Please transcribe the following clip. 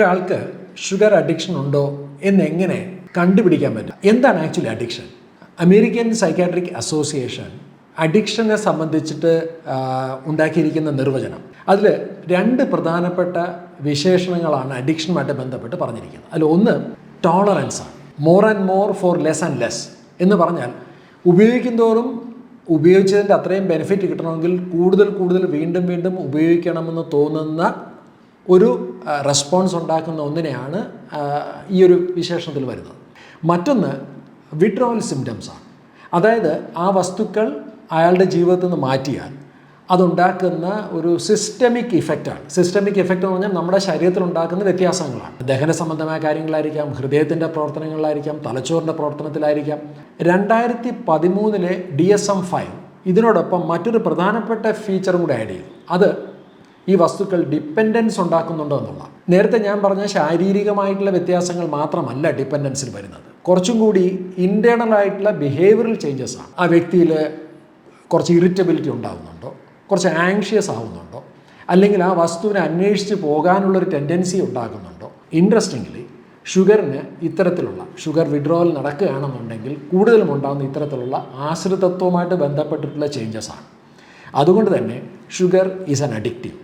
ഒരാൾക്ക് sugar addiction ഉണ്ടോ എന്നെങ്ങനെ കണ്ടുപിടിക്കാൻ പറ്റും? എന്താണ് actually addiction? American psychiatric association അഡിക്ഷനെ സംബന്ധിച്ചിട്ട് ഉണ്ടാക്കിയിരിക്കുന്ന നിർവചനം, അതിൽ 2 പ്രധാനപ്പെട്ട വിശേഷണങ്ങളാണ് അഡിക്ഷനുമായിട്ട് ബന്ധപ്പെട്ട് പറഞ്ഞിരിക്കുന്നത്. അതിൽ ഒന്ന് ടോളറൻസാണ്. More and more for less and less എന്ന് പറഞ്ഞാൽ, ഉപയോഗിക്കും തോറും ഉപയോഗിച്ചതിൻ്റെ അത്രയും ബെനിഫിറ്റ് കിട്ടണമെങ്കിൽ കൂടുതൽ വീണ്ടും ഉപയോഗിക്കണമെന്ന് തോന്നുന്ന ഒരു റെസ്പോൺസ് ഉണ്ടാക്കുന്ന ഒന്നിനെയാണ് ഈ ഒരു വിശേഷണത്തിൽ വരുന്നത്. മറ്റൊന്ന് വിഡ്രോവൽ സിംറ്റംസാണ്. അതായത് ആ വസ്തുക്കൾ അയാളുടെ ജീവിതത്തിൽ നിന്ന് മാറ്റിയാൽ അതുണ്ടാക്കുന്ന ഒരു സിസ്റ്റമിക് ഇഫക്റ്റാണ്. സിസ്റ്റമിക് ഇഫക്റ്റ് എന്ന് പറഞ്ഞാൽ നമ്മുടെ ശരീരത്തിൽ ഉണ്ടാക്കുന്ന വ്യത്യാസങ്ങളാണ്. ദഹന സംബന്ധമായ കാര്യങ്ങളായിരിക്കാം, ഹൃദയത്തിൻ്റെ പ്രവർത്തനങ്ങളിലായിരിക്കാം, തലച്ചോറിൻ്റെ പ്രവർത്തനത്തിലായിരിക്കാം. 2013 DSM-5 ഇതിനോടൊപ്പം മറ്റൊരു പ്രധാനപ്പെട്ട ഫീച്ചറും കൂടെ ആഡ് ചെയ്തു. അത് ഈ വസ്തുക്കൾ ഡിപ്പെൻഡൻസ് ഉണ്ടാക്കുന്നുണ്ടോ എന്നുള്ള. നേരത്തെ ഞാൻ പറഞ്ഞ ശാരീരികമായിട്ടുള്ള വ്യത്യാസങ്ങൾ മാത്രമല്ല ഡിപ്പെൻഡൻസിൽ വരുന്നത്, കുറച്ചും കൂടി ഇൻറ്റേർണൽ ആയിട്ടുള്ള ബിഹേവിയറൽ ചേഞ്ചസ് ആണ്. ആ വ്യക്തിയിൽ കുറച്ച് ഇറിറ്റബിലിറ്റി ഉണ്ടാകുന്നുണ്ടോ, കുറച്ച് ആങ്ഷ്യസ് ആവുന്നുണ്ടോ, അല്ലെങ്കിൽ ആ വസ്തുവിനെ അന്വേഷിച്ച് പോകാനുള്ളൊരു ടെൻഡൻസി ഉണ്ടാകുന്നുണ്ടോ. ഇൻട്രസ്റ്റിംഗ്ലി ഷുഗറിന് ഇത്തരത്തിലുള്ള ഷുഗർ വിഡ്രോവൽ നടക്കുകയാണെന്നുണ്ടെങ്കിൽ കൂടുതലും ഉണ്ടാകുന്ന ഇത്തരത്തിലുള്ള ആശ്രിതത്വവുമായിട്ട് ബന്ധപ്പെട്ടിട്ടുള്ള ചേഞ്ചസ് ആണ്. അതുകൊണ്ട് തന്നെ ഷുഗർ ഈസ് ആൻ അഡിക്റ്റീവ്.